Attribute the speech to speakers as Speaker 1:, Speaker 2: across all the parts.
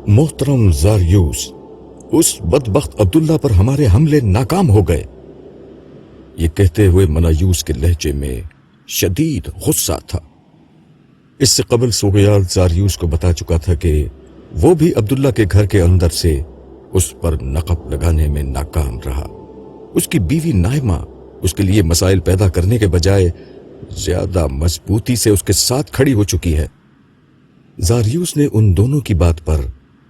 Speaker 1: محترم زاریوس، اس بدبخت عبداللہ پر ہمارے حملے ناکام ہو گئے۔ یہ کہتے ہوئے منایوس کے لہجے میں شدید غصہ تھا۔ اس سے قبل سوگیال زاریوس کو بتا چکا تھا کہ وہ بھی عبداللہ کے گھر کے اندر سے اس پر نقب لگانے میں ناکام رہا۔ اس کی بیوی نائمہ اس کے لیے مسائل پیدا کرنے کے بجائے زیادہ مضبوطی سے اس کے ساتھ کھڑی ہو چکی ہے۔ زاریوس نے ان دونوں کی بات پر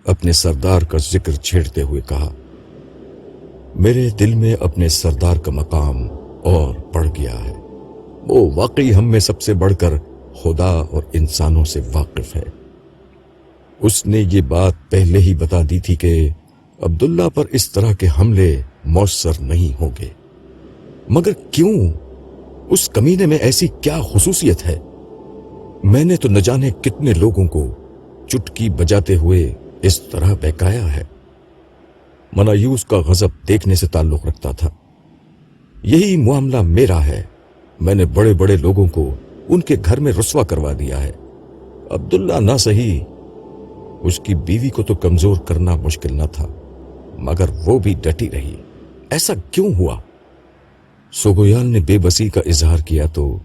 Speaker 1: اپنے سردار کا ذکر چھیڑتے ہوئے کہا، میرے دل میں اپنے سردار کا مقام اور بڑھ گیا ہے۔ وہ واقعی ہم میں سب سے بڑھ کر خدا اور انسانوں سے واقف ہے۔ اس نے یہ بات پہلے ہی بتا دی تھی کہ عبداللہ پر اس طرح کے حملے مؤثر نہیں ہوں گے، مگر کیوں؟ اس کمینے میں ایسی کیا خصوصیت ہے؟ میں نے تو نہ جانے کتنے لوگوں کو چٹکی بجاتے ہوئے اس طرح بہکایا ہے۔ منایوس کا غضب دیکھنے سے تعلق رکھتا تھا۔ یہی معاملہ میرا ہے۔ میں نے بڑے بڑے لوگوں کو ان کے گھر میں رسوا کروا دیا ہے۔ عبداللہ نہ صحیح، اس کی بیوی کو تو کمزور کرنا مشکل نہ تھا، مگر وہ بھی ڈٹی رہی۔ ایسا کیوں ہوا؟ سوگویال نے بے بسی کا اظہار کیا تو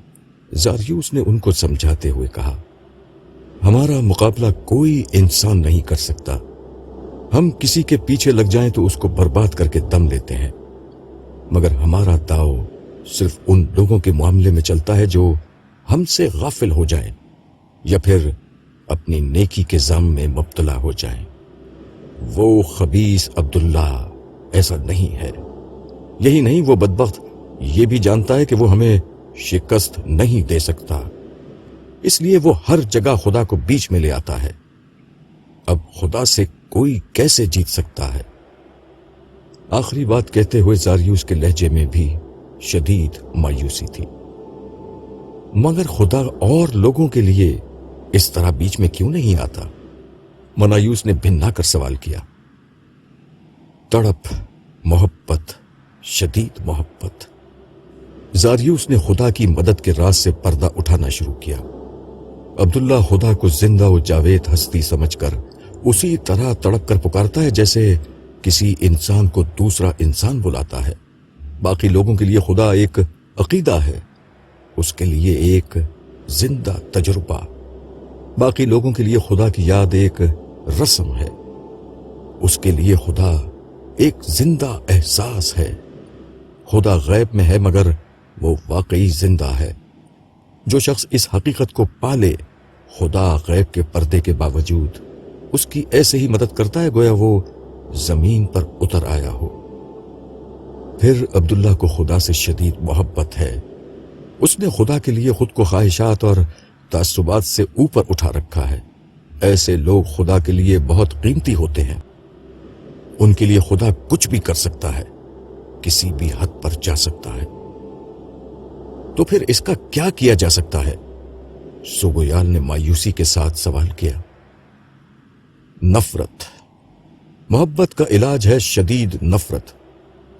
Speaker 1: زاریوس نے ان کو سمجھاتے ہوئے کہا، ہمارا مقابلہ کوئی انسان نہیں کر سکتا۔ ہم کسی کے پیچھے لگ جائیں تو اس کو برباد کر کے دم لیتے ہیں، مگر ہمارا داؤ صرف ان لوگوں کے معاملے میں چلتا ہے جو ہم سے غافل ہو جائیں یا پھر اپنی نیکی کے ظلم میں مبتلا ہو جائیں۔ وہ خبیث عبداللہ ایسا نہیں ہے۔ یہی نہیں، وہ بدبخت یہ بھی جانتا ہے کہ وہ ہمیں شکست نہیں دے سکتا، اس لیے وہ ہر جگہ خدا کو بیچ میں لے آتا ہے۔ اب خدا سے کوئی کیسے جیت سکتا ہے؟ آخری بات کہتے ہوئے زاریوس کے لہجے میں بھی شدید مایوسی تھی۔ مگر خدا اور لوگوں کے لیے اس طرح بیچ میں کیوں نہیں آتا؟ منایوس نے بھنا کر سوال کیا۔ تڑپ، محبت، شدید محبت۔ زاریوس نے خدا کی مدد کے راز سے پردہ اٹھانا شروع کیا۔ عبداللہ خدا کو زندہ و جاوید ہستی سمجھ کر اسی طرح تڑپ کر پکارتا ہے جیسے کسی انسان کو دوسرا انسان بلاتا ہے۔ باقی لوگوں کے لیے خدا ایک عقیدہ ہے، اس کے لیے ایک زندہ تجربہ۔ باقی لوگوں کے لیے خدا کی یاد ایک رسم ہے، اس کے لیے خدا ایک زندہ احساس ہے۔ خدا غیب میں ہے مگر وہ واقعی زندہ ہے۔ جو شخص اس حقیقت کو پالے، خدا غیب کے پردے کے باوجود اس کی ایسے ہی مدد کرتا ہے گویا وہ زمین پر اتر آیا ہو۔ پھر عبداللہ کو خدا سے شدید محبت ہے۔ اس نے خدا کے لیے خود کو خواہشات اور تعصبات سے اوپر اٹھا رکھا ہے۔ ایسے لوگ خدا کے لیے بہت قیمتی ہوتے ہیں۔ ان کے لیے خدا کچھ بھی کر سکتا ہے، کسی بھی حد پر جا سکتا ہے۔ تو پھر اس کا کیا کیا جا سکتا ہے؟ سوگویال نے مایوسی کے ساتھ سوال کیا۔ نفرت۔ محبت کا علاج ہے شدید نفرت۔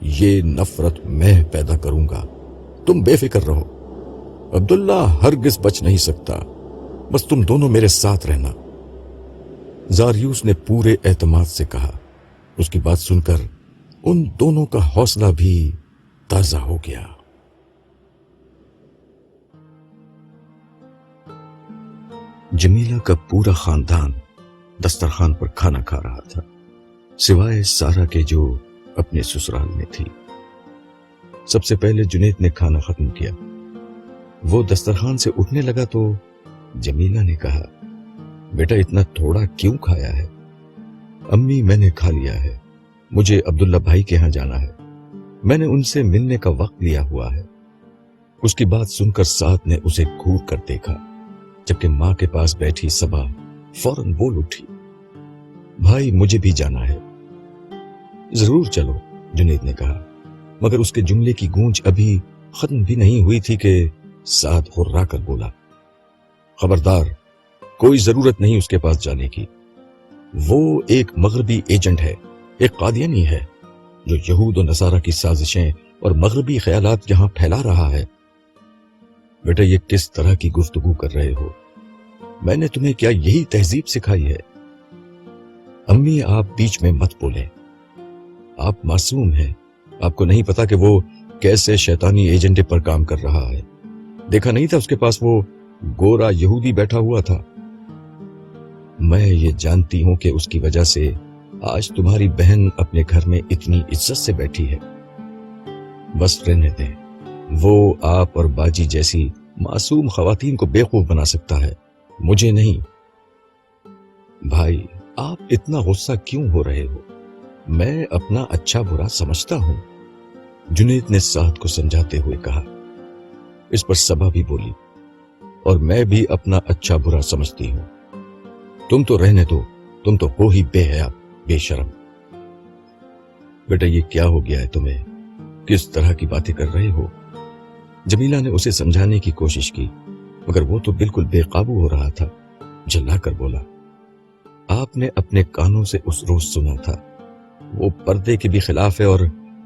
Speaker 1: یہ نفرت میں پیدا کروں گا، تم بے فکر رہو۔ عبداللہ ہرگز بچ نہیں سکتا، بس تم دونوں میرے ساتھ رہنا۔ زاریوس نے پورے اعتماد سے کہا۔ اس کی بات سن کر ان دونوں کا حوصلہ بھی تازہ ہو گیا۔ جمیلہ کا پورا خاندان دسترخوان پر کھانا کھا رہا تھا، سوائے سارا کے جو اپنے سسرال میں تھی۔ سب سے پہلے جنید نے کھانا ختم کیا۔ وہ دسترخوان سے اٹھنے لگا تو جمیلہ نے کہا، بیٹا اتنا تھوڑا کیوں کھایا ہے؟ امی میں نے کھا لیا ہے، مجھے عبداللہ بھائی کے ہاں جانا ہے، میں نے ان سے ملنے کا وقت لیا ہوا ہے۔ اس کی بات سن کر سعد نے اسے گھور کر دیکھا، جبکہ ماں کے پاس بیٹھی صبا فوراً بول اٹھی، بھائی مجھے بھی جانا ہے۔ ضرور چلو، جنید نے کہا، مگر اس کے جملے کی گونج ابھی ختم بھی نہیں ہوئی تھی کہ سعد ہررا کر بولا، خبردار، کوئی ضرورت نہیں اس کے پاس جانے کی۔ وہ ایک مغربی ایجنٹ ہے، ایک قادیانی ہے جو یہود و نصارہ کی سازشیں اور مغربی خیالات یہاں پھیلا رہا ہے۔ بیٹا یہ کس طرح کی گفتگو کر رہے ہو؟ میں نے تمہیں کیا یہی تہذیب سکھائی ہے؟ امی آپ بیچ میں مت بولیں، آپ معصوم ہیں، آپ کو نہیں پتا کہ وہ کیسے شیطانی ایجنڈے پر کام کر رہا ہے؟ دیکھا نہیں تھا اس کے پاس وہ گورا یہودی بیٹھا ہوا تھا؟ میں یہ جانتی ہوں کہ اس کی وجہ سے آج تمہاری بہن اپنے گھر میں اتنی عزت سے بیٹھی ہے۔ بس رہنے دیں، وہ آپ اور باجی جیسی معصوم خواتین کو بیوقوف بنا سکتا ہے، مجھے نہیں۔ بھائی، آپ اتنا غصہ کیوں ہو رہے ہو؟ میں اپنا اچھا برا سمجھتا ہوں، جنید نے سعد کو سمجھاتے ہوئے کہا۔ اس پر صبا بھی بولی، اور میں بھی اپنا اچھا برا سمجھتی ہوں۔ تم تو رہنے دو، تم تو ہو ہی بے حیا، بے شرم۔ بیٹا یہ کیا ہو گیا ہے تمہیں؟ کس طرح کی باتیں کر رہے ہو؟ جمیلہ نے اسے سمجھانے کی کوشش کی، مگر وہ تو بالکل بے قابو ہو رہا تھا۔ جھلا کر بولا، آپ نے اپنے کانوں سے اس روز سنا تھا، وہ پردے کے بھی خلاف ہے اور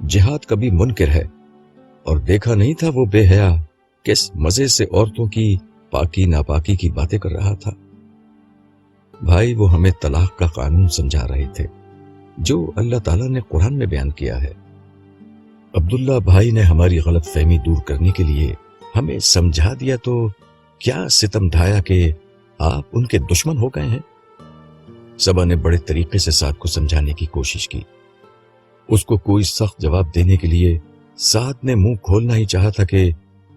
Speaker 1: جہاد کا بھی منکر ہے، اور دیکھا نہیں تھا وہ بے حیا کس مزے سے عورتوں کی پاکی ناپاکی کی باتیں کر رہا تھا۔ بھائی وہ ہمیں طلاق کا قانون سمجھا رہے تھے جو اللہ تعالیٰ نے قرآن میں بیان کیا ہے۔ عبداللہ بھائی نے ہماری غلط فہمی دور کرنے کے لیے ہمیں سمجھا دیا تو کیا ستم ڈھایا کہ آپ ان کے دشمن ہو گئے ہیں؟ صبا نے بڑے طریقے سے سعد کو سمجھانے کی کوشش کی۔ اس کو کوئی سخت جواب دینے کے لیے سعد نے منہ کھولنا ہی چاہا تھا کہ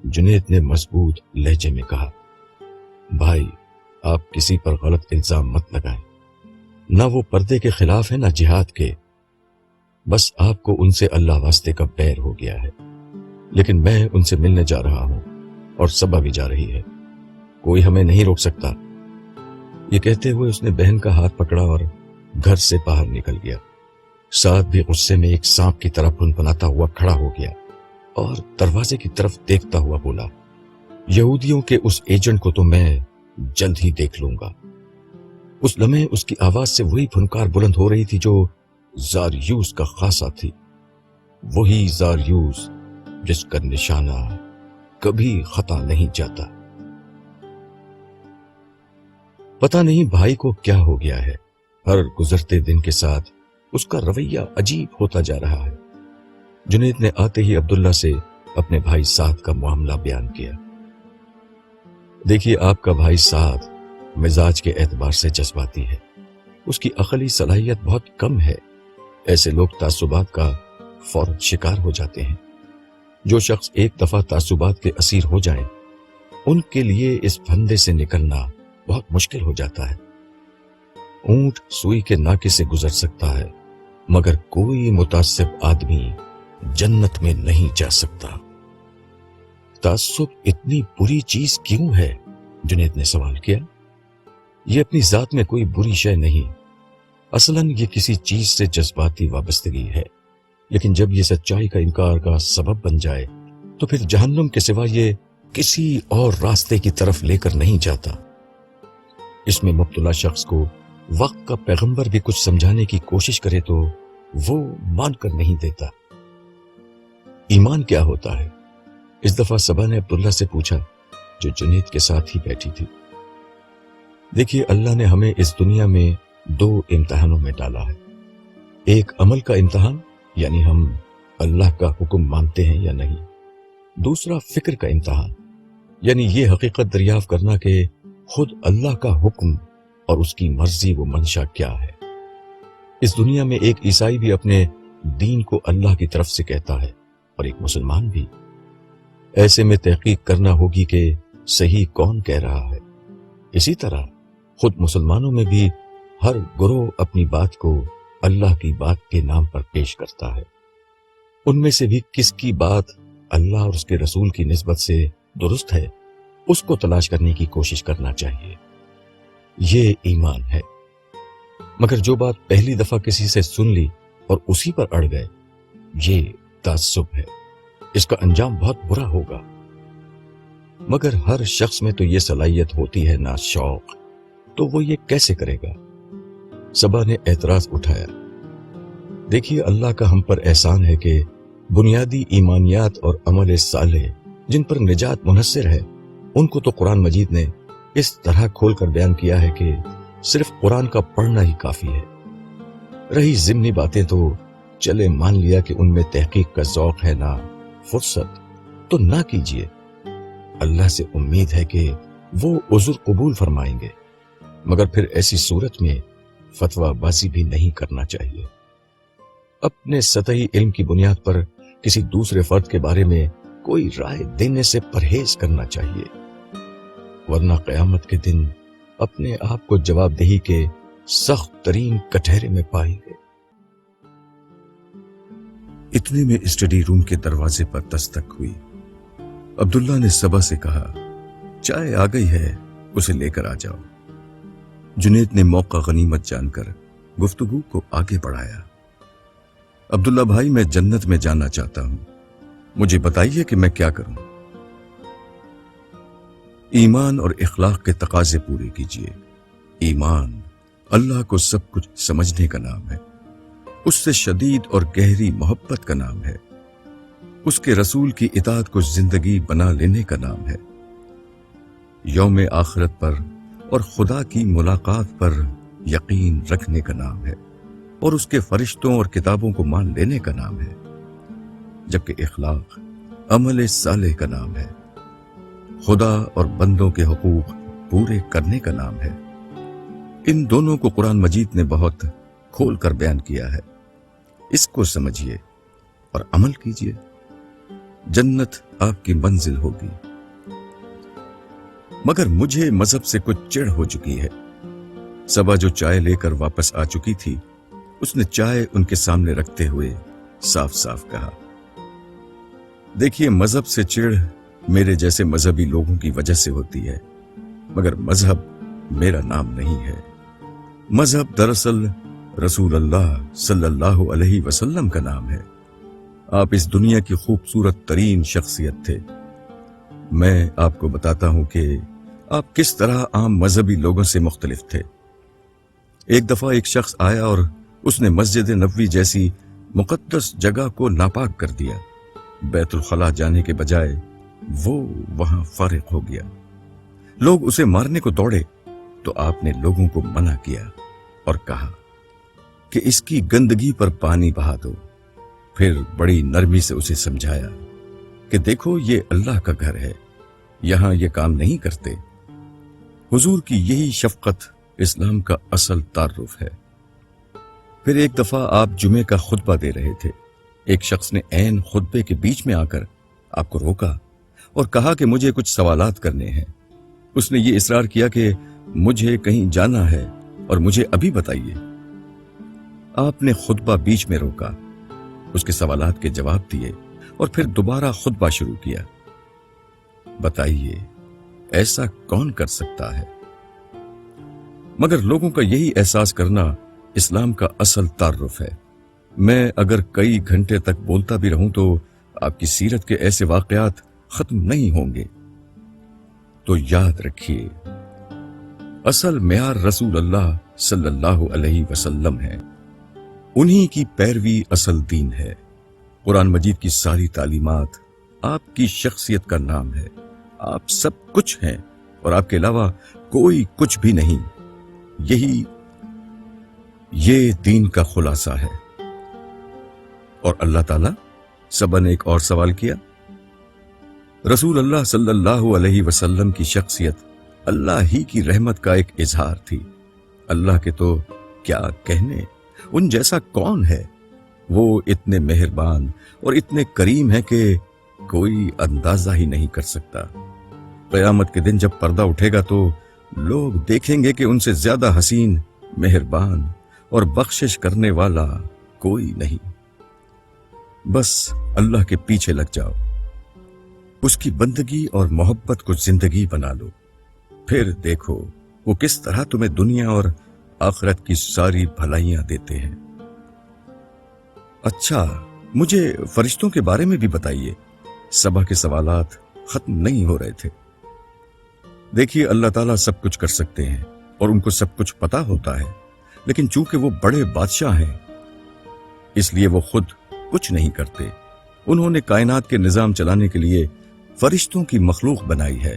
Speaker 1: جنید نے مضبوط لہجے میں کہا، بھائی آپ کسی پر غلط الزام مت لگائیں، نہ وہ پردے کے خلاف ہے نہ جہاد کے، بس آپ کو ان سے اللہ واسطے کا بیر ہو گیا ہے، لیکن میں ان سے ملنے جا رہا ہوں اور صبا بھی جا رہی ہے، کوئی ہمیں نہیں روک سکتا۔ یہ کہتے ہوئے اس نے بہن کا ہاتھ پکڑا اور گھر سے باہر نکل گیا۔ سعد بھی غصے میں ایک سانپ کی طرح بھنبھناتا ہوا کھڑا ہو گیا اور دروازے کی طرف دیکھتا ہوا بولا، یہودیوں کے اس ایجنٹ کو تو میں جلد ہی دیکھ لوں گا۔ اس لمحے اس کی آواز سے وہی پھنکار بلند ہو رہی تھی جو زاریوس کا خاصہ تھی، وہی زاریوس جس کا نشانہ کبھی خطا نہیں جاتا۔ پتہ نہیں بھائی کو کیا ہو گیا ہے، ہر گزرتے دن کے ساتھ اس کا رویہ عجیب ہوتا جا رہا ہے۔ جنید نے آتے ہی عبداللہ سے اپنے بھائی سعد کا معاملہ بیان کیا۔ دیکھیے آپ کا بھائی سعد مزاج کے اعتبار سے جذباتی ہے، اس کی عقلی صلاحیت بہت کم ہے، ایسے لوگ تعصبات کا فوراً شکار ہو جاتے ہیں۔ جو شخص ایک دفعہ تعصبات کے اسیر ہو جائیں ان کے لیے اس پھندے سے نکلنا بہت مشکل ہو جاتا ہے۔ اونٹ سوئی کے ناکے سے گزر سکتا ہے مگر کوئی متعصب آدمی جنت میں نہیں جا سکتا۔ تعصب اتنی بری چیز کیوں ہے؟ جنید نے سوال کیا۔ یہ اپنی ذات میں کوئی بری شے نہیں، اصلاً یہ کسی چیز سے جذباتی وابستگی ہے، لیکن جب یہ سچائی کا انکار کا سبب بن جائے تو پھر جہنم کے سوا یہ کسی اور راستے کی طرف لے کر نہیں جاتا۔ اس میں مبتلا شخص کو وقت کا پیغمبر بھی کچھ سمجھانے کی کوشش کرے تو وہ مان کر نہیں دیتا۔ ایمان کیا ہوتا ہے؟ اس دفعہ صبا نے عبداللہ سے پوچھا جو جنید کے ساتھ ہی بیٹھی تھی۔ دیکھیے اللہ نے ہمیں اس دنیا میں دو امتحانوں میں ڈالا ہے، ایک عمل کا امتحان یعنی ہم اللہ کا حکم مانتے ہیں یا نہیں، دوسرا فکر کا امتحان یعنی یہ حقیقت دریافت کرنا کہ خود اللہ کا حکم اور اس کی مرضی و منشا کیا ہے۔ اس دنیا میں ایک عیسائی بھی اپنے دین کو اللہ کی طرف سے کہتا ہے اور ایک مسلمان بھی۔ ایسے میں تحقیق کرنا ہوگی کہ صحیح کون کہہ رہا ہے۔ اسی طرح خود مسلمانوں میں بھی ہر گروہ اپنی بات کو اللہ کی بات کے نام پر پیش کرتا ہے، ان میں سے بھی کس کی بات اللہ اور اس کے رسول کی نسبت سے درست ہے اس کو تلاش کرنے کی کوشش کرنا چاہیے۔ یہ ایمان ہے۔ مگر جو بات پہلی دفعہ کسی سے سن لی اور اسی پر اڑ گئے، یہ تعصب ہے، اس کا انجام بہت برا ہوگا۔ مگر ہر شخص میں تو یہ صلاحیت ہوتی ہے نا شوق، تو وہ یہ کیسے کرے گا؟ صبا نے اعتراض اٹھایا۔ دیکھیے اللہ کا ہم پر احسان ہے کہ بنیادی ایمانیات اور عمل صالح جن پر نجات منحصر ہے ان کو تو قرآن مجید نے اس طرح کھول کر بیان کیا ہے کہ صرف قرآن کا پڑھنا ہی کافی ہے۔ رہی ضمنی باتیں تو چلے مان لیا کہ ان میں تحقیق کا ذوق ہے نہ فرصت، تو نہ کیجیے۔ اللہ سے امید ہے کہ وہ عذر قبول فرمائیں گے، مگر پھر ایسی صورت میں فتویٰ بازی بھی نہیں کرنا چاہیے۔ اپنے سطحی علم کی بنیاد پر کسی دوسرے فرد کے بارے میں کوئی رائے دینے سے پرہیز کرنا چاہیے، ورنہ قیامت کے دن اپنے آپ کو جواب دہی کے سخت ترین کٹہرے میں پائیں گے۔
Speaker 2: اتنے میں اسٹڈی روم کے دروازے پر دستک ہوئی۔ عبداللہ نے صبا سے کہا، چائے آ گئی ہے، اسے لے کر آ جاؤ۔ جنید نے موقع غنیمت جان کر گفتگو کو آگے بڑھایا۔ عبداللہ بھائی، میں جنت میں جانا چاہتا ہوں، مجھے بتائیے کہ میں کیا کروں؟ ایمان اور اخلاق کے تقاضے پورے کیجیے۔ ایمان اللہ کو سب کچھ سمجھنے کا نام ہے، اس سے شدید اور گہری محبت کا نام ہے، اس کے رسول کی اطاعت کو زندگی بنا لینے کا نام ہے، یوم آخرت پر اور خدا کی ملاقات پر یقین رکھنے کا نام ہے، اور اس کے فرشتوں اور کتابوں کو مان لینے کا نام ہے، جبکہ اخلاق عمل صالح کا نام ہے، خدا اور بندوں کے حقوق پورے کرنے کا نام ہے۔ ان دونوں کو قرآن مجید نے بہت کھول کر بیان کیا ہے، اس کو سمجھیے اور عمل کیجیے، جنت آپ کی منزل ہوگی۔ مگر مجھے مذہب سے کچھ چڑ ہو چکی ہے۔ صبا جو چائے لے کر واپس آ چکی تھی، اس نے چائے ان کے سامنے رکھتے ہوئے صاف صاف کہا، دیکھیے، مذہب سے چڑ میرے جیسے مذہبی لوگوں کی وجہ سے ہوتی ہے، مگر مذہب میرا نام نہیں ہے۔ مذہب دراصل رسول اللہ صلی اللہ علیہ وسلم کا نام ہے۔ آپ اس دنیا کی خوبصورت ترین شخصیت تھے۔ میں آپ کو بتاتا ہوں کہ آپ کس طرح عام مذہبی لوگوں سے مختلف تھے۔ ایک دفعہ ایک شخص آیا اور اس نے مسجد نبوی جیسی مقدس جگہ کو ناپاک کر دیا۔ بیت الخلاء جانے کے بجائے وہ وہاں فارغ ہو گیا۔ لوگ اسے مارنے کو دوڑے تو آپ نے لوگوں کو منع کیا اور کہا کہ اس کی گندگی پر پانی بہا دو۔ پھر بڑی نرمی سے اسے سمجھایا کہ دیکھو، یہ اللہ کا گھر ہے، یہاں یہ کام نہیں کرتے۔ حضور کی یہی شفقت اسلام کا اصل تعارف ہے۔ پھر ایک دفعہ آپ جمعے کا خطبہ دے رہے تھے۔ ایک شخص نے عین خطبے کے بیچ میں آ کر آپ کو روکا اور کہا کہ مجھے کچھ سوالات کرنے ہیں۔ اس نے یہ اصرار کیا کہ مجھے کہیں جانا ہے اور مجھے ابھی بتائیے۔ آپ نے خطبہ بیچ میں روکا، اس کے سوالات کے جواب دیے اور پھر دوبارہ خطبہ شروع کیا۔ بتائیے، ایسا کون کر سکتا ہے؟ مگر لوگوں کا یہی احساس کرنا اسلام کا اصل تعارف ہے۔ میں اگر کئی گھنٹے تک بولتا بھی رہوں تو آپ کی سیرت کے ایسے واقعات ختم نہیں ہوں گے۔ تو یاد رکھیے، اصل معیار رسول اللہ صلی اللہ علیہ وسلم ہے، انہی کی پیروی اصل دین ہے۔ قرآن مجید کی ساری تعلیمات آپ کی شخصیت کا نام ہے۔ آپ سب کچھ ہیں اور آپ کے علاوہ کوئی کچھ بھی نہیں۔ یہ دین کا خلاصہ ہے۔ اور اللہ تعالیٰ، صبا نے ایک اور سوال کیا۔ رسول اللہ صلی اللہ علیہ وسلم کی شخصیت اللہ ہی کی رحمت کا ایک اظہار تھی۔ اللہ کے تو کیا کہنے، ان جیسا کون ہے؟ وہ اتنے مہربان اور اتنے کریم ہیں کہ کوئی اندازہ ہی نہیں کر سکتا۔ قیامت کے دن جب پردہ اٹھے گا تو لوگ دیکھیں گے کہ ان سے زیادہ حسین، مہربان اور بخشش کرنے والا کوئی نہیں۔ بس اللہ کے پیچھے لگ جاؤ، اس کی بندگی اور محبت کو زندگی بنا لو، پھر دیکھو وہ کس طرح تمہیں دنیا اور آخرت کی ساری بھلائیاں دیتے ہیں۔ اچھا، مجھے فرشتوں کے بارے میں بھی بتائیے۔ صبا کے سوالات ختم نہیں ہو رہے تھے۔ دیکھیے، اللہ تعالیٰ سب کچھ کر سکتے ہیں اور ان کو سب کچھ پتا ہوتا ہے، لیکن چونکہ وہ بڑے بادشاہ ہیں اس لیے وہ خود کچھ نہیں کرتے۔ انہوں نے کائنات کے نظام چلانے کے لیے فرشتوں کی مخلوق بنائی ہے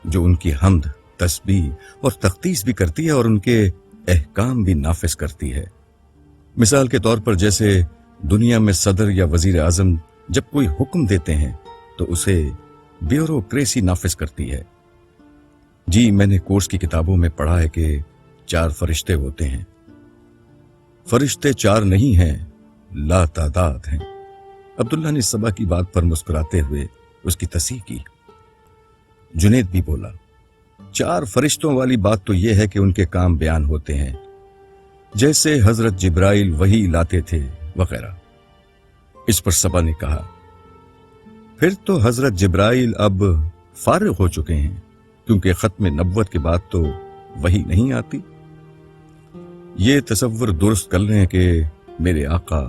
Speaker 2: جو ان کی حمد، تسبیح اور تقدیس بھی کرتی ہے اور ان کے احکام بھی نافذ کرتی ہے۔ مثال کے طور پر جیسے دنیا میں صدر یا وزیر اعظم جب کوئی حکم دیتے ہیں تو اسے بیوروکریسی نافذ کرتی ہے۔ جی میں نے کورس کی کتابوں میں پڑھا ہے کہ 4 فرشتے ہوتے ہیں۔ فرشتے 4 نہیں ہیں، لا تعداد ہیں۔ عبداللہ نے صبا کی بات پر مسکراتے ہوئے اس کی تصحیح کی۔ جنید بھی بولا، 4 فرشتوں والی بات تو یہ ہے کہ ان کے کام بیان ہوتے ہیں، جیسے حضرت جبرائیل وحی لاتے تھے وغیرہ۔ اس پر صبا نے کہا، پھر تو حضرت جبرائیل اب فارغ ہو چکے ہیں، کیونکہ ختم نبوت کے بعد تو وحی نہیں آتی۔ یہ تصور درست کر لیں کہ میرے آقا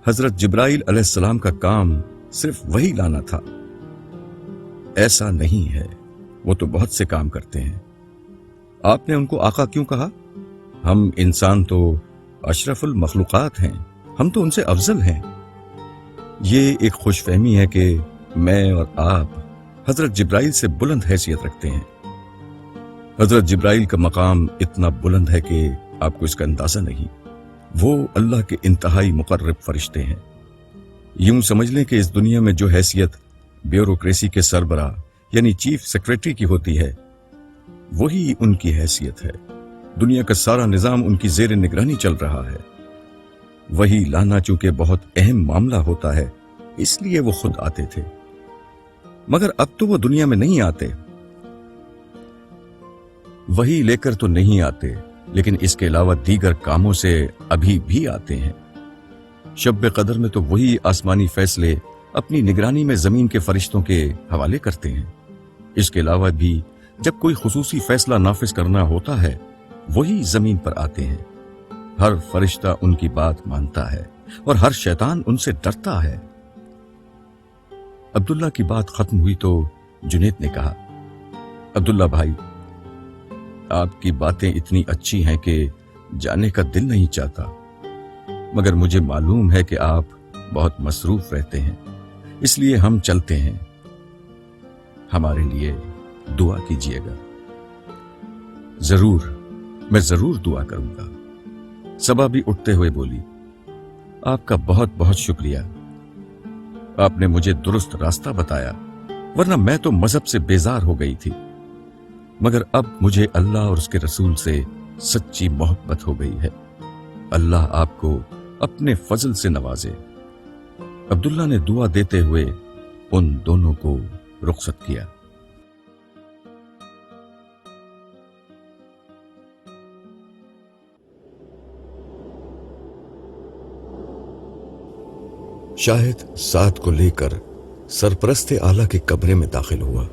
Speaker 2: حضرت جبرائیل علیہ السلام کا کام صرف وحی لانا تھا۔ ایسا نہیں ہے، وہ تو بہت سے کام کرتے ہیں۔ آپ نے ان کو آقا کیوں کہا؟ ہم انسان تو اشرف المخلوقات ہیں، ہم تو ان سے افضل ہیں۔ یہ ایک خوش فہمی ہے کہ میں اور آپ حضرت جبرائیل سے بلند حیثیت رکھتے ہیں۔ حضرت جبرائیل کا مقام اتنا بلند ہے کہ آپ کو اس کا اندازہ نہیں۔ وہ اللہ کے انتہائی مقرب فرشتے ہیں۔ یوں سمجھ لیں کہ اس دنیا میں جو حیثیت بیوروکریسی کے سربراہ یعنی چیف سیکریٹری کی ہوتی ہے، وہی ان کی حیثیت ہے۔ دنیا کا سارا نظام ان کی زیر نگرانی چل رہا ہے۔ وہی لانا چونکہ بہت اہم معاملہ ہوتا ہے، اس لیے وہ خود آتے تھے، مگر اب تو وہ دنیا میں نہیں آتے۔ وہی لے کر تو نہیں آتے، لیکن اس کے علاوہ دیگر کاموں سے ابھی بھی آتے ہیں۔ شب قدر میں تو وہی آسمانی فیصلے اپنی نگرانی میں زمین کے فرشتوں کے حوالے کرتے ہیں۔ اس کے علاوہ بھی جب کوئی خصوصی فیصلہ نافذ کرنا ہوتا ہے، وہی زمین پر آتے ہیں۔ ہر فرشتہ ان کی بات مانتا ہے اور ہر شیطان ان سے ڈرتا ہے۔ عبداللہ کی بات ختم ہوئی تو جنید نے کہا، عبداللہ بھائی، آپ کی باتیں اتنی اچھی ہیں کہ جانے کا دل نہیں چاہتا، مگر مجھے معلوم ہے کہ آپ بہت مصروف رہتے ہیں، اس لیے ہم چلتے ہیں۔ ہمارے لیے دعا کیجیے گا۔ ضرور، میں ضرور دعا کروں گا۔ صبا بھی اٹھتے ہوئے بولی، آپ کا بہت بہت شکریہ، آپ نے مجھے درست راستہ بتایا، ورنہ میں تو مذہب سے بیزار ہو گئی تھی، مگر اب مجھے اللہ اور اس کے رسول سے سچی محبت ہو گئی ہے۔ اللہ آپ کو اپنے فضل سے نوازے۔ عبداللہ نے دعا دیتے ہوئے ان دونوں کو رخصت کیا۔
Speaker 1: شاہد سعد کو لے کر سرپرست اعلیٰ کے کمرے میں داخل ہوا۔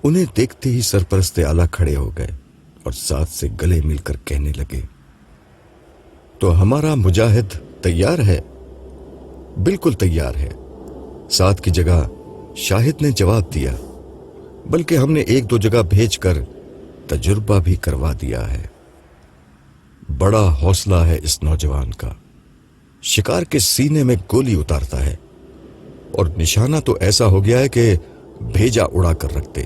Speaker 1: انہیں دیکھتے ہی سرپرست اعلیٰ کھڑے ہو گئے اور سعد سے گلے مل کر کہنے لگے، تو ہمارا مجاہد تیار ہے؟ بالکل تیار ہے، سعد کی جگہ شاہد نے جواب دیا، بلکہ ہم نے 1-2 جگہ بھیج کر تجربہ بھی کروا دیا ہے۔ بڑا حوصلہ ہے اس نوجوان کا، شکار کے سینے میں گولی اتارتا ہے، اور نشانہ تو ایسا ہو گیا ہے کہ بھیجا اڑا کر رکھتے۔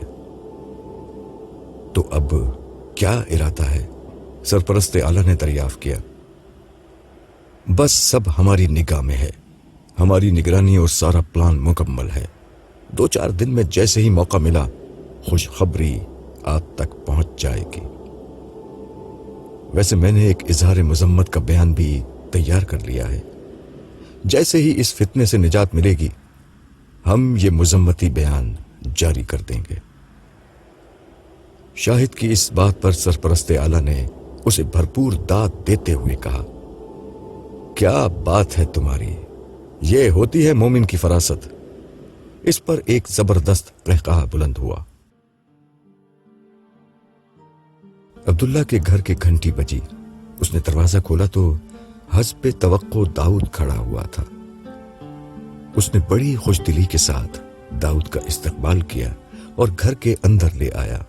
Speaker 1: تو اب کیا ارادہ ہے؟ سرپرست اعلیٰ نے دریافت کیا۔ بس سب ہماری نگاہ میں ہے، ہماری نگرانی اور سارا پلان مکمل ہے۔ 2-4 دن میں جیسے ہی موقع ملا، خوشخبری آپ تک پہنچ جائے گی۔ ویسے میں نے ایک اظہار مذمت کا بیان بھی تیار کر لیا ہے۔ جیسے ہی اس فتنے سے نجات ملے گی، ہم یہ مذمتی بیان جاری کر دیں گے۔ شاہد کی اس بات پر سرپرست اعلیٰ نے اسے بھرپور داد دیتے ہوئے کہا، کیا بات ہے تمہاری، یہ ہوتی ہے مومن کی فراست۔ اس پر ایک زبردست قہقہہ بلند ہوا۔ عبداللہ کے گھر کی گھنٹی بجی۔ اس نے دروازہ کھولا تو حسب توقع داؤد کھڑا ہوا تھا۔ اس نے بڑی خوش دلی کے ساتھ داؤد کا استقبال کیا اور گھر کے اندر لے آیا۔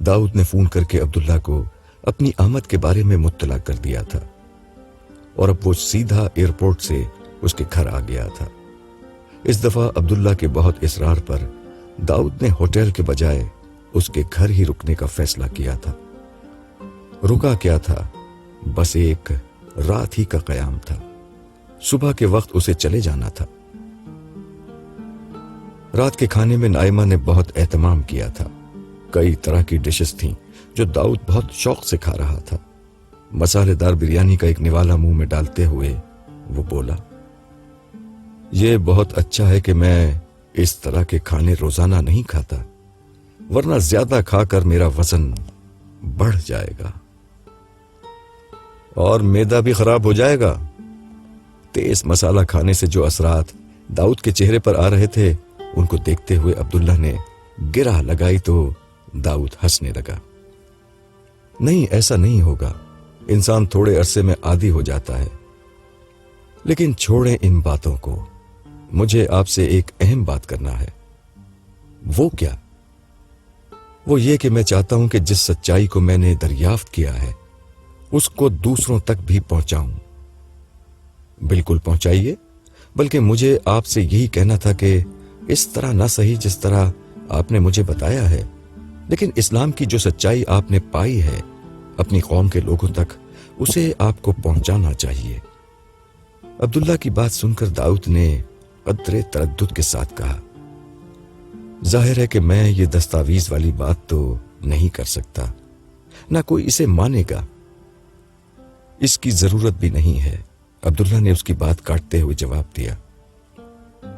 Speaker 1: داؤد نے فون کر کے عبداللہ کو اپنی آمد کے بارے میں مطلع کر دیا تھا، اور اب وہ سیدھا ایئرپورٹ سے اس کے گھر آ گیا تھا۔ اس دفعہ عبداللہ کے بہت اصرار پر داؤد نے ہوٹل کے بجائے اس کے گھر ہی رکنے کا فیصلہ کیا تھا۔ رکا کیا تھا، بس ایک رات ہی کا قیام تھا، صبح کے وقت اسے چلے جانا تھا۔ رات کے کھانے میں نائمہ نے بہت اہتمام کیا تھا۔ کئی طرح کی ڈشز تھیں جو داؤد بہت شوق سے کھا رہا تھا۔ مسالے دار بریانی کا ایک نوالا منہ میں ڈالتے ہوئے وہ بولا، یہ بہت اچھا ہے کہ میں اس طرح کے کھانے روزانہ نہیں کھاتا، ورنہ زیادہ کھا کر میرا وزن بڑھ جائے گا اور معدہ بھی خراب ہو جائے گا۔ تیز مسالہ کھانے سے جو اثرات داؤد کے چہرے پر آ رہے تھے ان کو دیکھتے ہوئے عبداللہ نے گرہ لگائی تو داؤد ہنسنے لگا۔ نہیں، ایسا نہیں ہوگا، انسان تھوڑے عرصے میں عادی ہو جاتا ہے۔ لیکن چھوڑیں ان باتوں کو، مجھے آپ سے ایک اہم بات کرنا ہے۔ وہ کیا؟ وہ یہ کہ میں چاہتا ہوں کہ جس سچائی کو میں نے دریافت کیا ہے اس کو دوسروں تک بھی پہنچاؤں۔ بالکل پہنچائیے، بلکہ مجھے آپ سے یہی کہنا تھا کہ اس طرح نہ صحیح جس طرح آپ نے مجھے بتایا ہے، لیکن اسلام کی جو سچائی آپ نے پائی ہے اپنی قوم کے لوگوں تک اسے آپ کو پہنچانا چاہیے۔ عبداللہ کی بات سن کر داؤد نے قدرے تردد کے ساتھ کہا، ظاہر ہے کہ میں یہ دستاویز والی بات تو نہیں کر سکتا، نہ کوئی اسے مانے گا۔ اس کی ضرورت بھی نہیں ہے، عبداللہ نے اس کی بات کاٹتے ہوئے جواب دیا۔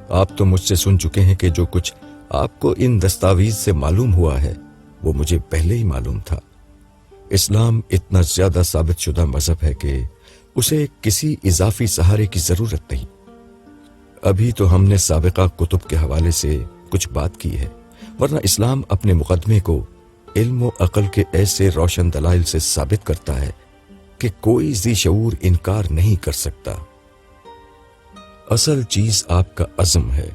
Speaker 1: آپ تو مجھ سے سن چکے ہیں کہ جو کچھ آپ کو ان دستاویز سے معلوم ہوا ہے وہ مجھے پہلے ہی معلوم تھا۔ اسلام اتنا زیادہ ثابت شدہ مذہب ہے کہ اسے کسی اضافی سہارے کی ضرورت نہیں۔ ابھی تو ہم نے سابقہ کتب کے حوالے سے کچھ بات کی ہے، ورنہ اسلام اپنے مقدمے کو علم و عقل کے ایسے روشن دلائل سے ثابت کرتا ہے کہ کوئی ذی شعور انکار نہیں کر سکتا۔ اصل چیز آپ کا عزم ہے،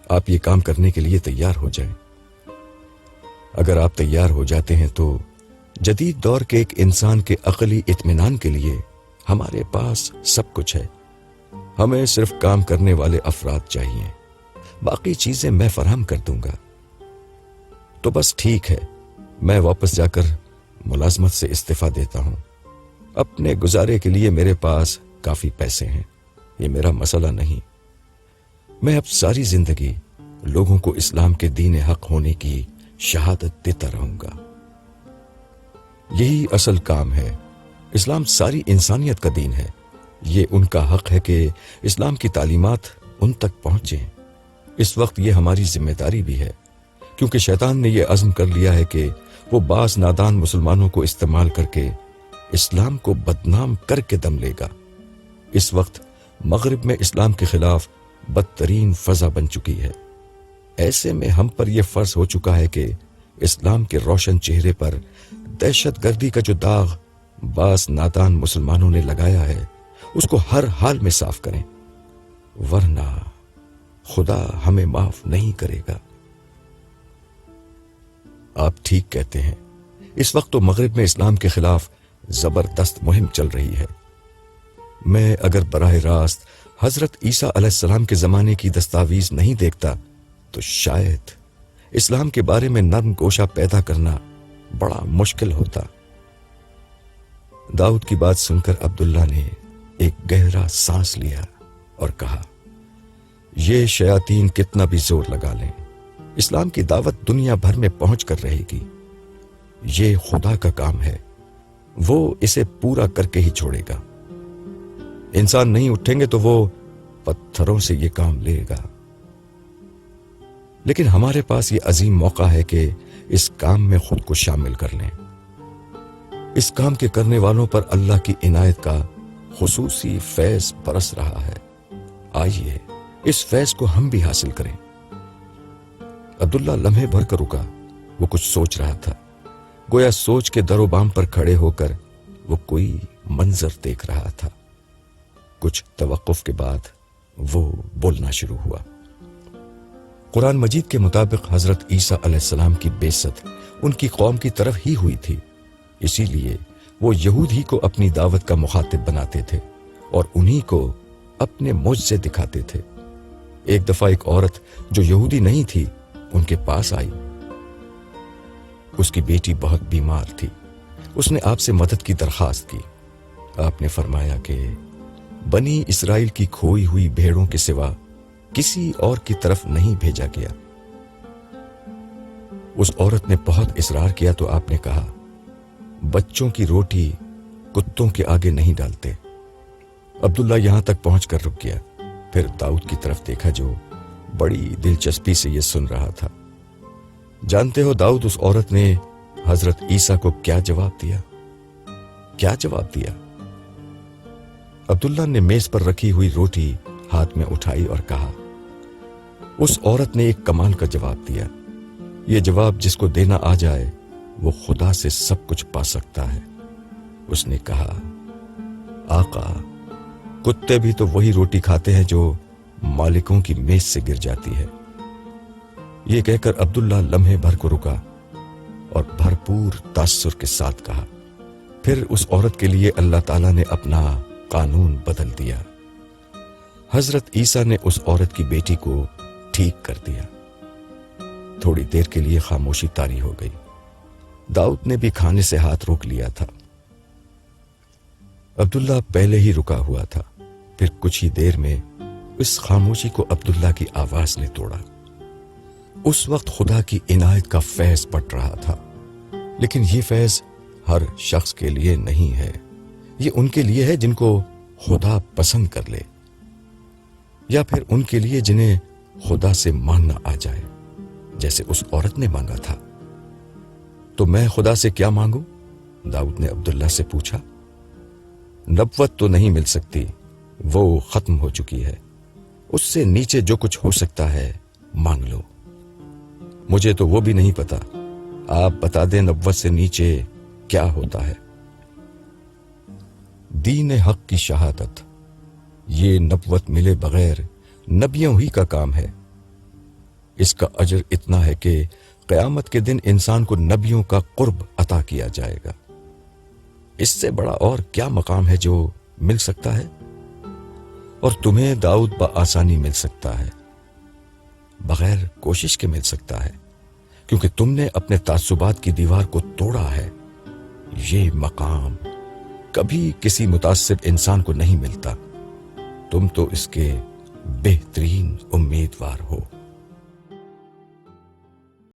Speaker 1: آپ یہ کام کرنے کے لیے تیار ہو جائیں۔ اگر آپ تیار ہو جاتے ہیں تو جدید دور کے ایک انسان کے عقلی اطمینان کے لیے ہمارے پاس سب کچھ ہے۔ ہمیں صرف کام کرنے والے افراد چاہیے، باقی چیزیں میں فراہم کر دوں گا۔ تو بس ٹھیک ہے، میں واپس جا کر ملازمت سے استعفیٰ دیتا ہوں۔ اپنے گزارے کے لیے میرے پاس کافی پیسے ہیں، یہ میرا مسئلہ نہیں۔ میں اب ساری زندگی لوگوں کو اسلام کے دین حق ہونے کی شہادت دیتا رہوں گا۔ یہی اصل کام ہے۔ اسلام ساری انسانیت کا دین ہے، یہ ان کا حق ہے کہ اسلام کی تعلیمات ان تک پہنچیں۔ اس وقت یہ ہماری ذمہ داری بھی ہے، کیونکہ شیطان نے یہ عزم کر لیا ہے کہ وہ بعض نادان مسلمانوں کو استعمال کر کے اسلام کو بدنام کر کے دم لے گا۔ اس وقت مغرب میں اسلام کے خلاف بدترین فضا بن چکی ہے۔ ایسے میں ہم پر یہ فرض ہو چکا ہے کہ اسلام کے روشن چہرے پر دہشت گردی کا جو داغ بعض نادان مسلمانوں نے لگایا ہے اس کو ہر حال میں صاف کریں، ورنہ خدا ہمیں معاف نہیں کرے گا۔ آپ ٹھیک کہتے ہیں، اس وقت تو مغرب میں اسلام کے خلاف زبردست مہم چل رہی ہے۔ میں اگر براہ راست حضرت عیسیٰ علیہ السلام کے زمانے کی دستاویز نہیں دیکھتا تو شاید اسلام کے بارے میں نرم گوشہ پیدا کرنا بڑا مشکل ہوتا۔ داؤد کی بات سن کر عبداللہ نے ایک گہرا سانس لیا اور کہا، یہ شیاطین کتنا بھی زور لگا لیں، اسلام کی دعوت دنیا بھر میں پہنچ کر رہے گی۔ یہ خدا کا کام ہے، وہ اسے پورا کر کے ہی چھوڑے گا۔ انسان نہیں اٹھیں گے تو وہ پتھروں سے یہ کام لے گا۔ لیکن ہمارے پاس یہ عظیم موقع ہے کہ اس کام میں خود کو شامل کر لیں۔ اس کام کے کرنے والوں پر اللہ کی عنایت کا خصوصی فیض برس رہا ہے۔ آئیے اس فیض کو ہم بھی حاصل کریں۔ عبداللہ لمحے بھر کر رکا، وہ کچھ سوچ رہا تھا، گویا سوچ کے در و بام پر کھڑے ہو کر وہ کوئی منظر دیکھ رہا تھا۔ کچھ توقف کے بعد وہ بولنا شروع ہوا۔ قرآن مجید کے مطابق حضرت عیسیٰ علیہ السلام کی بعثت ان کی قوم کی طرف ہی ہوئی تھی، اسی لیے وہ یہود ہی کو اپنی دعوت کا مخاطب بناتے تھے اور انہی کو اپنے معجزے دکھاتے تھے۔ ایک دفعہ ایک عورت جو یہودی نہیں تھی ان کے پاس آئی۔ اس کی بیٹی بہت بیمار تھی۔ اس نے آپ سے مدد کی درخواست کی۔ آپ نے فرمایا کہ بنی اسرائیل کی کھوئی ہوئی بھیڑوں کے سوا کسی اور کی طرف نہیں بھیجا گیا۔ اس عورت نے بہت اصرار کیا تو آپ نے کہا، بچوں کی روٹی کتوں کے آگے نہیں ڈالتے۔ عبداللہ یہاں تک پہنچ کر رک گیا، پھر داؤد کی طرف دیکھا جو بڑی دلچسپی سے یہ سن رہا تھا۔ جانتے ہو داؤد، اس عورت نے حضرت عیسیٰ کو کیا جواب دیا؟ کیا جواب دیا؟ عبداللہ نے میز پر رکھی ہوئی روٹی ہاتھ میں اٹھائی اور کہا، اس عورت نے ایک کمال کا جواب دیا۔ یہ جواب جس کو دینا آ جائے وہ خدا سے سب کچھ پا سکتا ہے۔ اس نے کہا، آقا، کتے بھی تو وہی روٹی کھاتے ہیں جو مالکوں کی میز سے گر جاتی ہے۔ یہ کہہ کر عبداللہ لمحے بھر کو رکا اور بھرپور تاثر کے ساتھ کہا، پھر اس عورت کے لیے اللہ تعالیٰ نے اپنا قانون بدل دیا۔ حضرت عیسیٰ نے اس عورت کی بیٹی کو ٹھیک کر دیا۔ تھوڑی دیر کے لیے خاموشی طاری ہو گئی۔ داؤد نے بھی کھانے سے ہاتھ روک لیا تھا۔ عبداللہ پہلے ہی رکا ہوا تھا، پھر کچھ ہی دیر میں اس خاموشی کو عبداللہ کی آواز نے توڑا۔ اس وقت خدا کی عنایت کا فیض بٹ رہا تھا، لیکن یہ فیض ہر شخص کے لیے نہیں ہے۔ یہ ان کے لیے ہے جن کو خدا پسند کر لے، یا پھر ان کے لیے جنہیں خدا سے مانگنا آ جائے، جیسے اس عورت نے مانگا تھا۔ تو میں خدا سے کیا مانگوں؟ داؤد نے عبداللہ سے پوچھا۔ نبوت تو نہیں مل سکتی، وہ ختم ہو چکی ہے۔ اس سے نیچے جو کچھ ہو سکتا ہے مانگ لو۔ مجھے تو وہ بھی نہیں پتا، آپ بتا دیں نبوت سے نیچے کیا ہوتا ہے؟ دین حق کی شہادت، یہ نبوت ملے بغیر نبیوں ہی کا کام ہے۔ اس کا اجر اتنا ہے کہ قیامت کے دن انسان کو نبیوں کا قرب عطا کیا جائے گا۔ اس سے بڑا اور کیا مقام ہے جو مل سکتا ہے؟ اور تمہیں داؤد بآسانی مل سکتا ہے، بغیر کوشش کے مل سکتا ہے، کیونکہ تم نے اپنے تعصبات کی دیوار کو توڑا ہے۔ یہ مقام کبھی کسی متعصب انسان کو نہیں ملتا، تم تو اس کے بہترین امیدوار ہو۔